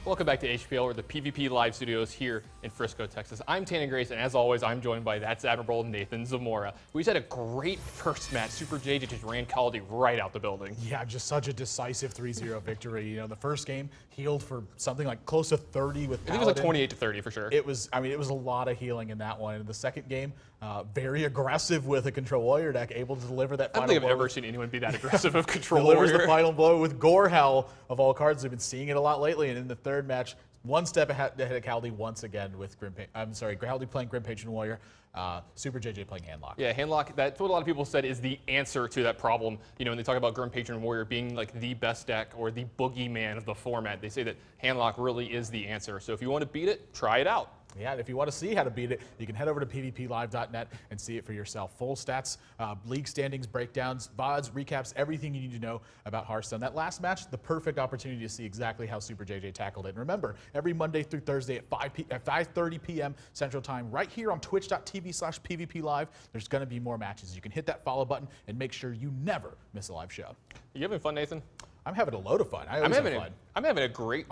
Welcome back to HPL, or the PvP Live Studios here in Frisco, Texas. I'm Tannen Grace, and as always, I'm joined by That's Admirable Nathan Zamora. We just had a great first match. Super J just ran Caldi right out the building. Yeah, just such a decisive 3-0 victory. You know, the first game healed for something like close to 30 with Paladin. I think it was like 28 to 30 for sure. It was a lot of healing in that one. In the second game, very aggressive with a Control Warrior deck, able to deliver that final blow. I don't think I've ever seen anyone be that aggressive of Control Delivers Warrior. the final blow with Gore Hell of all cards. We've been seeing it a lot lately, and in the third match, one step ahead of Caldi once again with Caldi playing Grim Patron Warrior, Super JJ playing Handlock. Yeah, Handlock, that's what a lot of people said is the answer to that problem. You know, when they talk about Grim Patron Warrior being like the best deck or the boogeyman of the format, they say that Handlock really is the answer. So if you want to beat it, try it out. Yeah, and if you want to see how to beat it, you can head over to pvplive.net and see it for yourself. Full stats, league standings, breakdowns, VODs, recaps, everything you need to know about Hearthstone. That last match, the perfect opportunity to see exactly how Super JJ tackled it. And remember, every Monday through Thursday at 5:30 p.m. Central Time, right here on twitch.tv/pvplive, there's going to be more matches. You can hit that follow button and make sure you never miss a live show. You having fun, Nathan? I'm having a load of fun. I'm having a great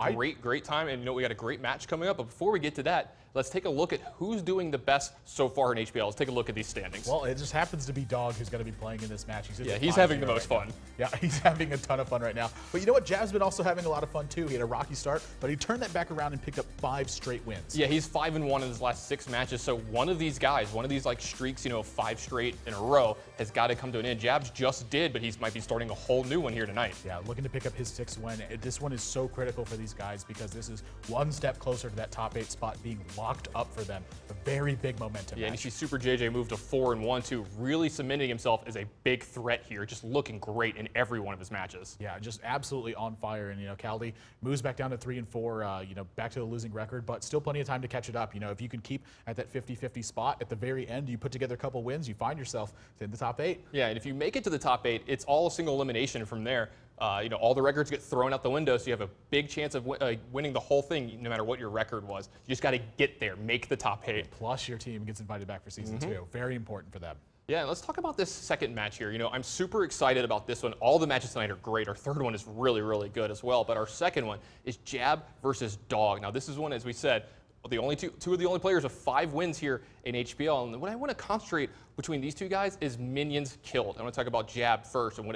time, and you know we got a great match coming up. But before we get to that, let's take a look at who's doing the best so far in HPL. Let's take a look at these standings. Well, it just happens to be Dog who's going to be playing in this match. He's having the most fun. Yeah, he's having a ton of fun right now. But you know what? Jab's been also having a lot of fun too. He had a rocky start, but he turned that back around and picked up 5 straight wins. Yeah, he's 5-1 in his last 6 matches. So one of these guys, one of these like streaks, 5 straight in a row, has got to come to an end. Jabs just did, but he might be starting a whole new one here tonight. Yeah, looking to pick up his 6th win. This one is so critical for these guys because this is one step closer to that top 8 spot being locked up for them. A very big momentum. Yeah, match. and you see Super JJ move to 4-1 too, really cementing himself as a big threat here, just looking great in every one of his matches. Yeah, just absolutely on fire. And Caldi moves back down to 3-4, back to the losing record, but still plenty of time to catch it up. If you can keep at that 50-50 spot at the very end, you put together a couple wins, you find yourself in the top 8. Yeah, and if you make it to the top 8, it's all a single elimination from there. All the records get thrown out the window, so you have a big chance of winning the whole thing, no matter what your record was. You just got to get there, make the top 8. Plus, your team gets invited back for season 2. Very important for them. Yeah, let's talk about this second match here. I'm super excited about this one. All the matches tonight are great. Our third one is really, really good as well. But our second one is Jab versus Dog. Now, this is one, as we said, the only two of the only players with 5 wins here in HPL. And what I want to concentrate between these two guys is minions killed. I want to talk about Jab first and what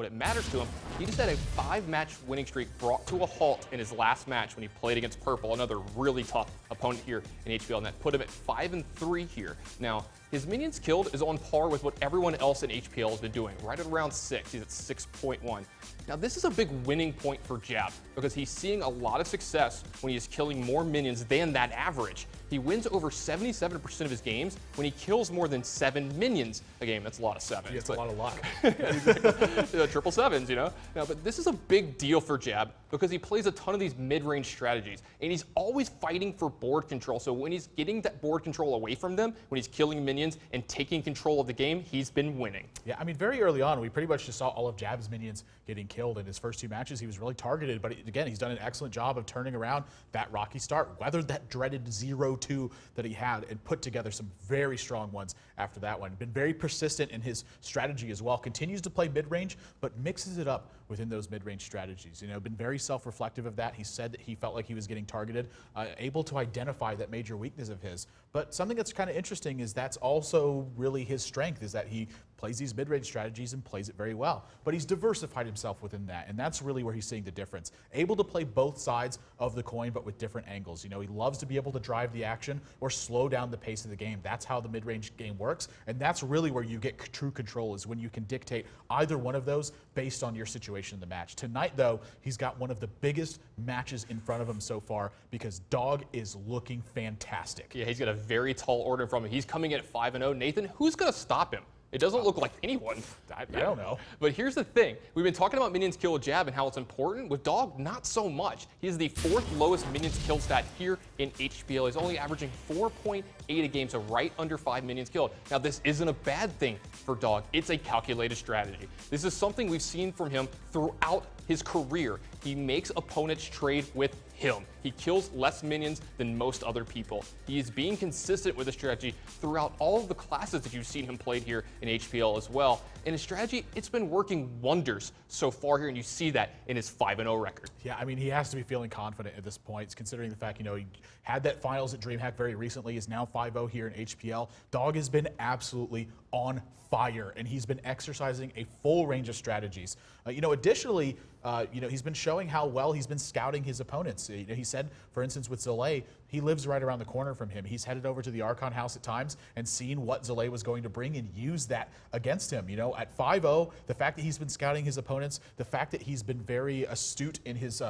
it matters to him. He just had a 5-match winning streak brought to a halt in his last match when he played against Purple, another really tough opponent here in HPL, and that put him at 5-3 here. Now, his minions killed is on par with what everyone else in HPL has been doing, right at around 6. He's at 6.1. Now, this is a big winning point for Jab because he's seeing a lot of success when he is killing more minions than that average. He wins over 77% of his games when he kills more than 7 minions a game. That's a lot of 7s. Yeah, it's a lot of luck. Triple 7s, Now, but this is a big deal for Jab because he plays a ton of these mid-range strategies, and he's always fighting for board control. So when he's getting that board control away from them, when he's killing minions and taking control of the game, he's been winning. Yeah, very early on, we pretty much just saw all of Jab's minions getting killed in his first 2 matches. He was really targeted, but again, he's done an excellent job of turning around that rocky start, weathered that dreaded 0-2 that he had, and put together some very strong ones after that one. Been very persistent in his strategy as well. Continues to play mid-range, but mixes it up within those mid-range strategies. Been very self-reflective of that. He said that he felt like he was getting targeted, able to identify that major weakness of his. But something that's kind of interesting is that's also really his strength, is that he plays these mid-range strategies and plays it very well. But he's diversified himself within that, and that's really where he's seeing the difference. Able to play both sides of the coin, but with different angles. He loves to be able to drive the action or slow down the pace of the game. That's how the mid-range game works, and that's really where you get true control, is when you can dictate either one of those based on your situation in the match. Tonight, though, he's got one of the biggest matches in front of him so far because Dog is looking fantastic. Yeah, he's got a very tall order from him. He's coming in at 5-0. Nathan, who's going to stop him? It doesn't look like anyone. I don't know. But here's the thing. We've been talking about minions kill with Jab and how it's important. With Dog, not so much. He's the 4th lowest minions kill stat here in HPL. He's only averaging 4.8 a game, so right under 5 minions killed. Now, this isn't a bad thing for Dog. It's a calculated strategy. This is something we've seen from him throughout his career. he makes opponents trade with him. He kills less minions than most other people. He is being consistent with his strategy throughout all of the classes that you've seen him played here in HPL as well. And his strategy, it's been working wonders so far here, and you see that in his 5-0 record. Yeah, I mean, he has to be feeling confident at this point, considering the fact, he had that finals at DreamHack very recently, is now 5-0 here in HPL. Dog has been absolutely on fire, and he's been exercising a full range of strategies. Additionally, he's been showing how well he's been scouting his opponents. He said, for instance, with Zalae, he lives right around the corner from him. He's headed over to the Archon house at times and seen what Zalae was going to bring and use that against him. At 5-0, the fact that he's been scouting his opponents, the fact that he's been very astute in his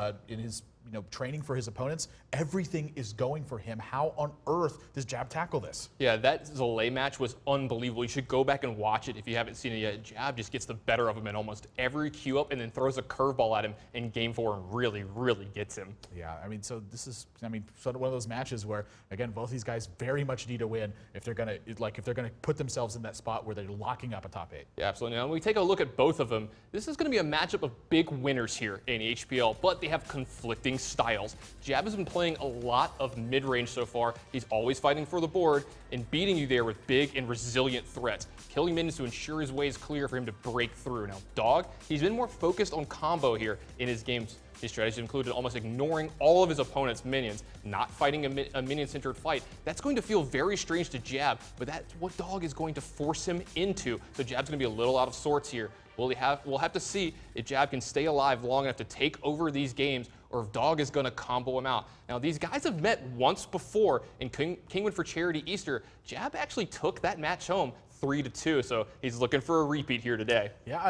training for his opponents, everything is going for him. How on earth does Jab tackle this? Yeah, that Zalae match was unbelievable. You should go back and watch it if you haven't seen it yet. Jab just gets the better of him in almost every queue up and then throws a curveball at him in game 4 and really, really gets him. Yeah, so this is, sort of one of those matches where, again, both these guys very much need to win if they're gonna put themselves in that spot where they're locking up a top 8. Yeah, absolutely. Now, when we take a look at both of them, this is going to be a matchup of big winners here in HPL, but they have conflicting styles. Jab has been playing a lot of mid-range so far. He's always fighting for the board and beating you there with big and resilient threats, killing minions to ensure his way is clear for him to break through. Now, Dog, he's been more focused on combo here in his games. His strategy included almost ignoring all of his opponent's minions, not fighting a minion-centered fight. That's going to feel very strange to Jab, but that's what Dog is going to force him into. So Jab's going to be a little out of sorts here. We'll have to see if Jab can stay alive long enough to take over these games, or if Dog is going to combo him out. Now, these guys have met once before in Kingwood for Charity Easter. Jab actually took that match home 3-2, so he's looking for a repeat here today. Yeah,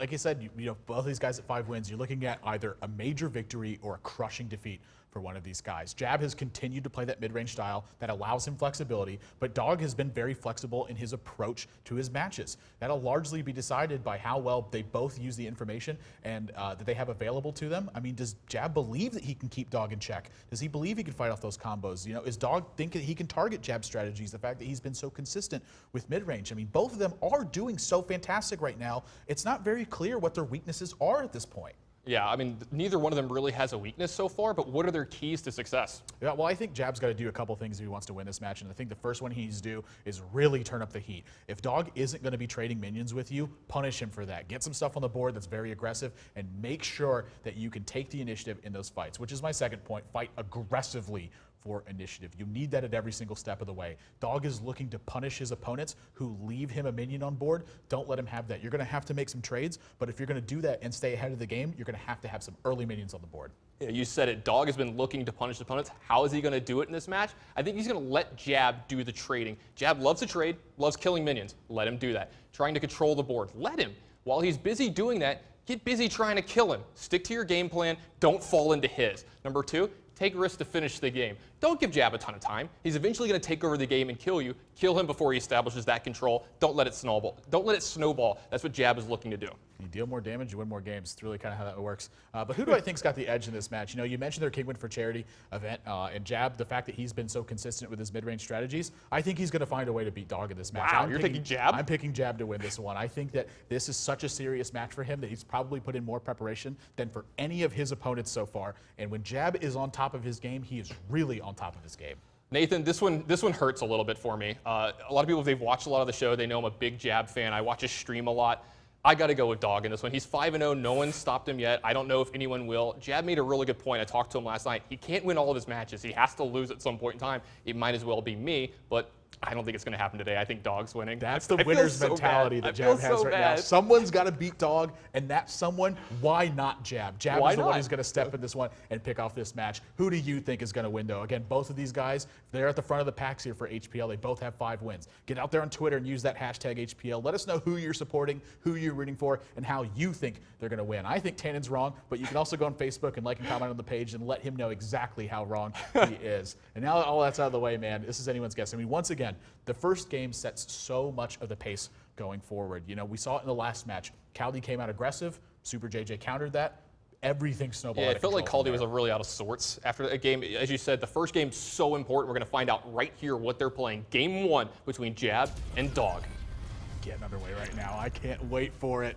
like I said, both these guys at 5 wins, you're looking at either a major victory or a crushing defeat for one of these guys. Jab has continued to play that mid-range style that allows him flexibility, but Dog has been very flexible in his approach to his matches. That'll largely be decided by how well they both use the information and that they have available to them. Does Jab believe that he can keep Dog in check? Does he believe he can fight off those combos? Is Dog thinking he can target Jab strategies? The fact that he's been so consistent with mid-range. Both of them are doing so fantastic right now. It's not very clear what their weaknesses are at this point. Yeah, neither one of them really has a weakness so far, but what are their keys to success? Yeah, well, I think Jab's got to do a couple things if he wants to win this match, and I think the first one he needs to do is really turn up the heat. If Dog isn't going to be trading minions with you, punish him for that. Get some stuff on the board that's very aggressive, and make sure that you can take the initiative in those fights, which is my second point. Fight aggressively for initiative. You need that at every single step of the way. Dog is looking to punish his opponents who leave him a minion on board. Don't let him have that. You're going to have to make some trades, but if you're going to do that and stay ahead of the game, you're going to have some early minions on the board. Yeah, you said it. Dog has been looking to punish opponents. How is he going to do it in this match? I think he's going to let Jab do the trading. Jab loves to trade, loves killing minions. Let him do that. Trying to control the board. Let him. While he's busy doing that, get busy trying to kill him. Stick to your game plan. Don't fall into his. Number 2, take risks to finish the game. Don't give Jab a ton of time. He's eventually going to take over the game and kill you. Kill him before he establishes that control. Don't let it snowball. Don't let it snowball. That's what Jab is looking to do. You deal more damage, you win more games. It's really kind of how that works. But who do I think's got the edge in this match? You mentioned their Kingwood for Charity event, and Jab, the fact that he's been so consistent with his mid-range strategies, I think he's going to find a way to beat Dog in this match. Wow, you're picking Jab? I'm picking Jab to win this one. I think that this is such a serious match for him that he's probably put in more preparation than for any of his opponents so far. And when Jab is on top of his game, he is really on top of his game. Nathan, this one hurts a little bit for me. A lot of people, if they've watched a lot of the show, they know I'm a big Jab fan. I watch his stream a lot. I got to go with Dog in this one. He's 5-0. No one's stopped him yet. I don't know if anyone will. Jab made a really good point. I talked to him last night. He can't win all of his matches. He has to lose at some point in time. It might as well be me, but I don't think it's going to happen today. I think Dog's winning. That's the winner's mentality that Jab has right now. Someone's got to beat Dog, and that someone, why not Jab? Jab is the one who's going to step in this one and pick off this match. Who do you think is going to win, though? Again, both of these guys, they're at the front of the packs here for HPL. They both have 5 wins. Get out there on Twitter and use that hashtag HPL. Let us know who you're supporting, who you're rooting for, and how you think they're going to win. I think Tannen's wrong, but you can also go on Facebook and like and comment on the page and let him know exactly how wrong he is. And now that all that's out of the way, man, this is anyone's guess. Once again, the first game sets so much of the pace going forward. We saw it in the last match. Caldi came out aggressive. Super JJ countered that. Everything snowballed. Yeah, it felt like Caldi was really out of sorts after that game. As you said, the first game's so important. We're going to find out right here what they're playing. Game 1 between Jab and Dog. Getting underway right now. I can't wait for it.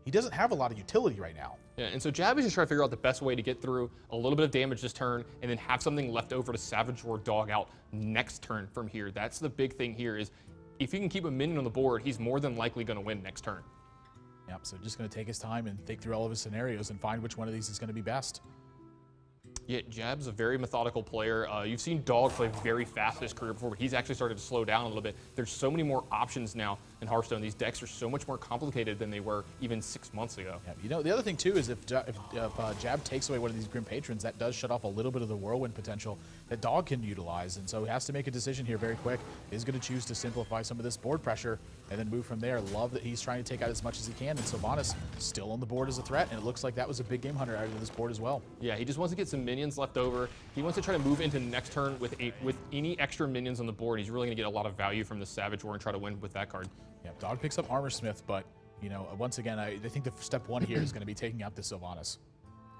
he doesn't have a lot of utility right now. Yeah, and so Jab is just trying to figure out the best way to get through a little bit of damage this turn and then have something left over to Savage Roar Dog out next turn from here. That's the big thing here is if he can keep a minion on the board, he's more than likely going to win next turn. Yep, so just going to take his time and think through all of his scenarios and find which one of these is going to be best. Yeah, Jab's a very methodical player. You've seen Dog play very fast in his career before, but he's actually started to slow down a little bit. There's so many more options now in Hearthstone. These decks are so much more complicated than they were even 6 months ago. Yeah, you know, the other thing too is if Jab takes away one of these Grim Patrons, that does shut off a little bit of the Whirlwind potential that Dog can utilize. And so he has to make a decision here very quick. Is going to choose to simplify some of this board pressure and then move from there. Love that he's trying to take out as much as he can. And Sylvanas still on the board as a threat. And it looks like that was a big game hunter out of this board as well. Yeah, he just wants to get some minions left over. He wants to try to move into next turn with any extra minions on the board. He's really going to get a lot of value from the Savage War and try to win with that card. Yeah, Dog picks up Armor Smith, but you know, once again, I think the step one here is going to be taking out the Sylvanas.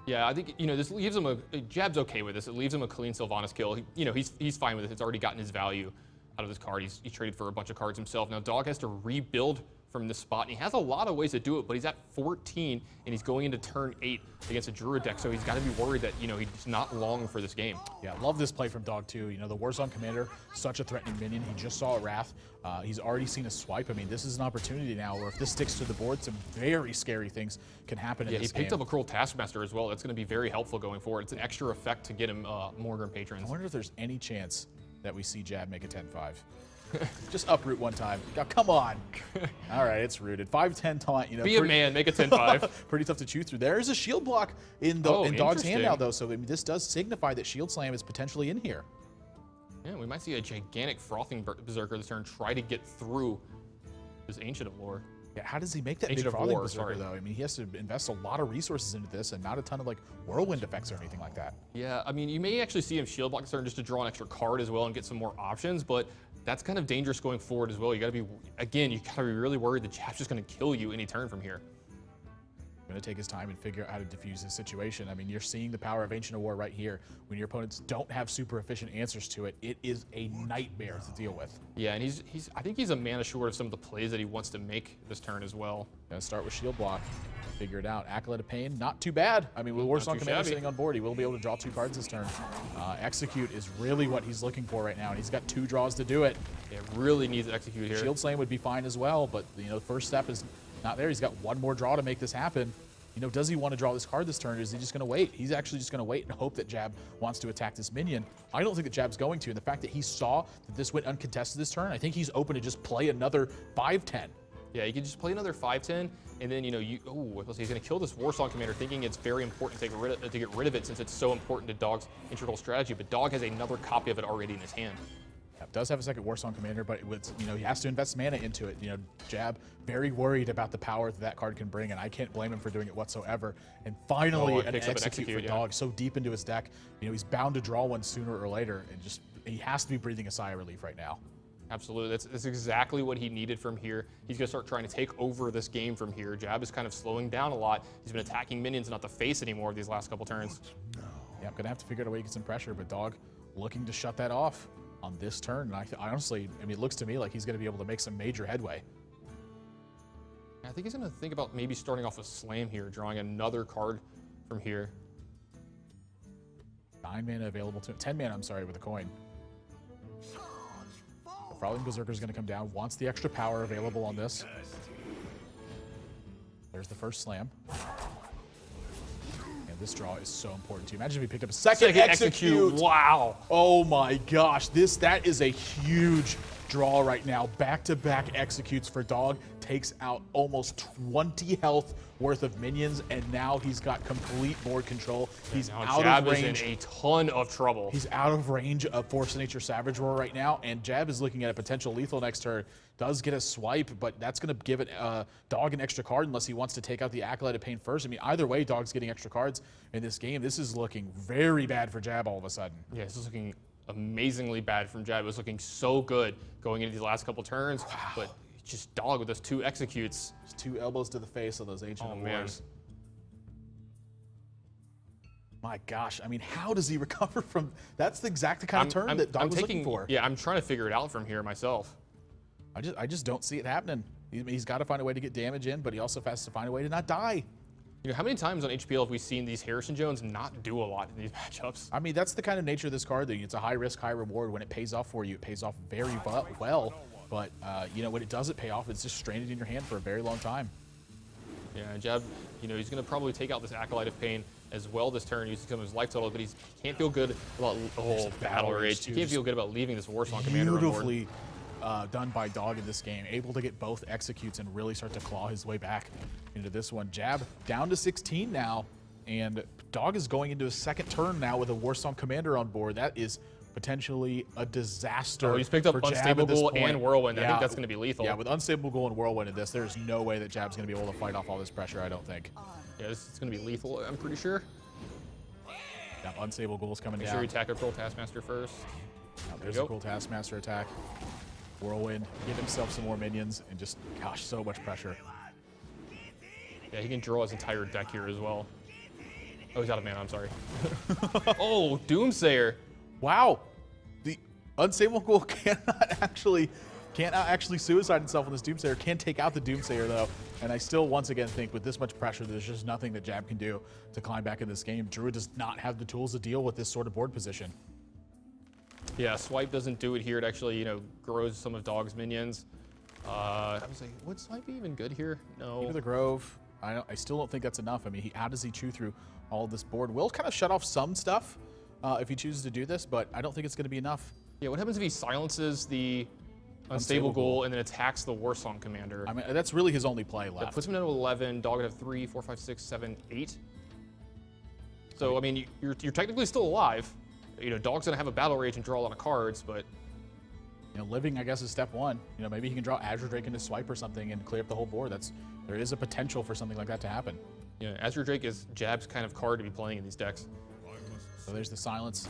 Yeah, I think, you know, this leaves him Jab's okay with this. It leaves him a clean Sylvanas kill. He's fine with it. It's already gotten his value out of this card. He traded for a bunch of cards himself. Now Dog has to rebuild from this spot, and he has a lot of ways to do it, but he's at 14, and he's going into turn 8 against a Druid deck, so he's got to be worried that, you know, he's not long for this game. Yeah, love this play from Dog too. You know, the Warsong Commander, such a threatening minion. He just saw a Wrath. He's already seen a swipe. I mean, this is an opportunity now where if this sticks to the board, some very scary things can happen in this game. Yeah, he picked up a Cruel Taskmaster as well. That's going to be very helpful going forward. It's an extra effect to get him more Grim Patrons. I wonder if there's any chance that we see Jab make a 10-5. Just uproot one time. Oh, come on. All right, it's rooted. 5-10 taunt. You know, be a man, make a 10-5. Pretty tough to chew through. There is a shield block in Dog's hand now, though, so I mean, this does signify that Shield Slam is potentially in here. Yeah, we might see a gigantic Frothing Berserker this turn try to get through this Ancient of Lore. Yeah, how does he make that Ancient big of Frothing War, Berserker, sorry. though? I mean, he has to invest a lot of resources into this and not a ton of, like, Whirlwind effects or anything like that. Yeah, I mean, you may actually see him shield block this turn just to draw an extra card as well and get some more options, but that's kind of dangerous going forward as well. You got to be, again, you got to be really worried that Jab's just going to kill you any turn from here. Going to take his time and figure out how to diffuse this situation. I mean, you're seeing the power of Ancient of War right here. When your opponents don't have super efficient answers to it, it is a nightmare to deal with. Yeah, and I think he's a mana short of some of the plays that he wants to make this turn as well. Going to start with Shield Block. Figure it out. Acolyte of Pain, not too bad. I mean, with Warsong Commander sitting on board, he will be able to draw 2 cards this turn. Execute is really what he's looking for right now, and he's got 2 draws to do it. Yeah, really needs to execute here. Shield Slam would be fine as well, but you know, the first step is not there. He's got 1 more draw to make this happen. You know, does he want to draw this card this turn, or is he just going to wait? He's actually just going to wait and hope that Jab wants to attack this minion. I don't think that Jab's going to, and the fact that he saw that this went uncontested this turn, I think he's open to just play another 5-10. Yeah, you can just play another 5-10, and then, you know, he's going to kill this Warsong Commander thinking it's very important to get rid of it since it's so important to Dog's integral strategy, but Dog has another copy of it already in his hand. Does have a second Warsong Commander, but you know, he has to invest mana into it. You know, Jab very worried about the power that card can bring, and I can't blame him for doing it whatsoever. And finally, an execute for Dog so deep into his deck. You know, he's bound to draw one sooner or later, and just he has to be breathing a sigh of relief right now. Absolutely, that's exactly what he needed from here. He's going to start trying to take over this game from here. Jab is kind of slowing down a lot. He's been attacking minions, not the face anymore these last couple turns. Yeah, I'm going to have to figure out a way to get some pressure, but Dog looking to shut that off on this turn. And I honestly, I mean, it looks to me like he's going to be able to make some major headway. I think he's going to think about maybe starting off with Slam here, drawing another card from here. 9 mana available to him. 10 mana, I'm sorry, with a coin. The Frothing Berserker is going to come down. Wants the extra power available on this. There's the first Slam. And this draw is so important to you. Imagine if he picked up a second execute. Wow. Oh my gosh, that is a huge draw right now. Back-to-back executes for Dog. Takes out almost 20 health worth of minions, and now he's got complete board control. He's out of range. Is in a ton of trouble. He's out of range of Force of Nature Savage Roar right now, and Jab is looking at a potential lethal next turn. Does get a swipe, but that's going to give it Dog an extra card unless he wants to take out the Acolyte of Pain first. I mean, either way, Dog's getting extra cards in this game. This is looking very bad for Jab all of a sudden. Yeah, this is looking amazingly bad from Jab. It was looking so good going into these last couple turns, but just Dog with those 2 executes. Just 2 elbows to the face of those Ancient of Wars. My gosh, I mean, how does he recover from? That's the exact kind of turn that Dog was looking for. Yeah, I'm trying to figure it out from here myself. I just don't see it happening. He's got to find a way to get damage in, but he also has to find a way to not die. You know, how many times on HPL have we seen these Harrison Jones not do a lot in these matchups? I mean, that's the kind of nature of this card. That it's a high risk, high reward. When it pays off for you, it pays off very well. But you know, when it doesn't pay off, it's just stranded in your hand for a very long time. Yeah, Jab, you know, he's going to probably take out this Acolyte of Pain as well this turn, using some of his life total, but he can't feel good about Battle Rage. He can't feel good about leaving this Warsong Commander on board. Beautifully done by Dog in this game, able to get both executes and really start to claw his way back into this one. Jab down to 16 now, and Dog is going into his second turn now with a Warsong Commander on board. That is potentially a disaster. Oh, he's picked up Unstable Ghoul and Whirlwind. I think that's going to be lethal. Yeah, with Unstable Ghoul and Whirlwind in this, there's no way that Jab's going to be able to fight off all this pressure, I don't think. Yeah, this is going to be lethal, I'm pretty sure. Yeah, Unstable Ghoul's coming down. Make sure you attack a Cruel Taskmaster first. There's a Cruel Taskmaster attack. Whirlwind, get himself some more minions, and just, gosh, so much pressure. Yeah, he can draw his entire deck here as well. Oh, he's out of mana, I'm sorry. Oh, Doomsayer. Wow, the Unstable Ghoul cannot actually suicide himself on this Doomsayer. Can take out the Doomsayer though, and I still once again think with this much pressure, there's just nothing that Jab can do to climb back in this game. Druid does not have the tools to deal with this sort of board position. Yeah, Swipe doesn't do it here. It actually, you know, grows some of Dog's minions. I was like, would Swipe be even good here? No. Either the Grove. I still don't think that's enough. I mean, how does he chew through all of this board? Will kind of shut off some stuff if he chooses to do this, but I don't think it's going to be enough. Yeah, what happens if he silences the Unstable Ghoul and then attacks the Warsong Commander? I mean, that's really his only play left. That puts him down to 11. Dog would have 3, 4, 5, 6, 7, 8. So, I mean, you're technically still alive. You know, Dog's going to have a Battle Rage and draw a lot of cards, but... You know, living, I guess, is step one. You know, maybe he can draw Azure Drake into Swipe or something and clear up the whole board. There is a potential for something like that to happen. Yeah, Azure Drake is Jab's kind of card to be playing in these decks. So there's the silence.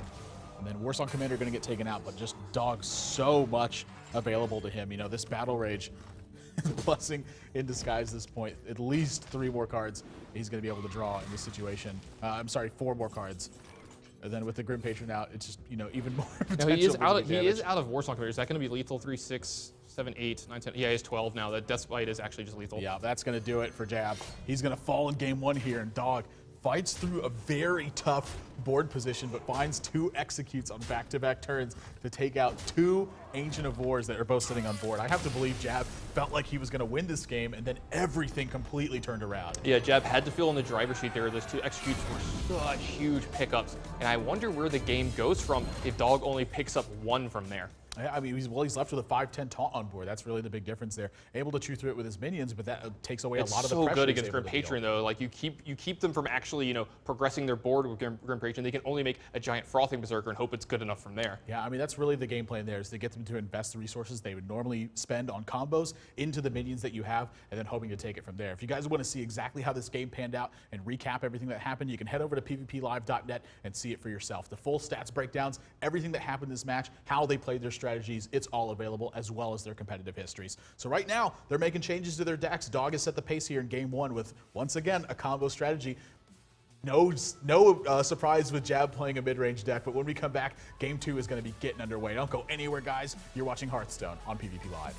And then Warsong Commander going to get taken out, but just Dog so much available to him. You know, this Battle Rage is blessing in disguise at this point. At least 3 more cards he's going to be able to draw in this situation. I'm sorry, 4 more cards. And then with the Grim Patron out, it's just, you know, even more potential. No, he is out of Warsong Commander. Is that going to be lethal? 3, 6, 7, 8, 9, 10. Yeah, he's 12 now. That Death Bite is actually just lethal. Yeah, that's going to do it for Jab. He's going to fall in game 1 here, and Dog fights through a very tough board position, but finds 2 executes on back-to-back turns to take out 2 Ancient of Wars that are both sitting on board. I have to believe Jab felt like he was going to win this game, and then everything completely turned around. Yeah, Jab had to fill in the driver sheet there. Those 2 executes were such huge pickups, and I wonder where the game goes from if Dog only picks up 1 from there. I mean, he's left with a 5/10 taunt on board. That's really the big difference there. Able to chew through it with his minions, but that takes away a lot of the pressure. It's so good against Grim Patron, though. Like, you keep them from actually, you know, progressing their board with Grim Patron. They can only make a giant Frothing Berserker and hope it's good enough from there. Yeah, I mean, that's really the game plan there, is to get them to invest the resources they would normally spend on combos into the minions that you have, and then hoping to take it from there. If you guys want to see exactly how this game panned out and recap everything that happened, you can head over to pvplive.net and see it for yourself. The full stats breakdowns, everything that happened in this match, how they played their strategies, it's all available, as well as their competitive histories. So right now, they're making changes to their decks. Dog has set the pace here in game 1 with, once again, a combo strategy. No surprise with Jab playing a mid-range deck, but when we come back, game 2 is going to be getting underway. Don't go anywhere, guys. You're watching Hearthstone on PvP Live.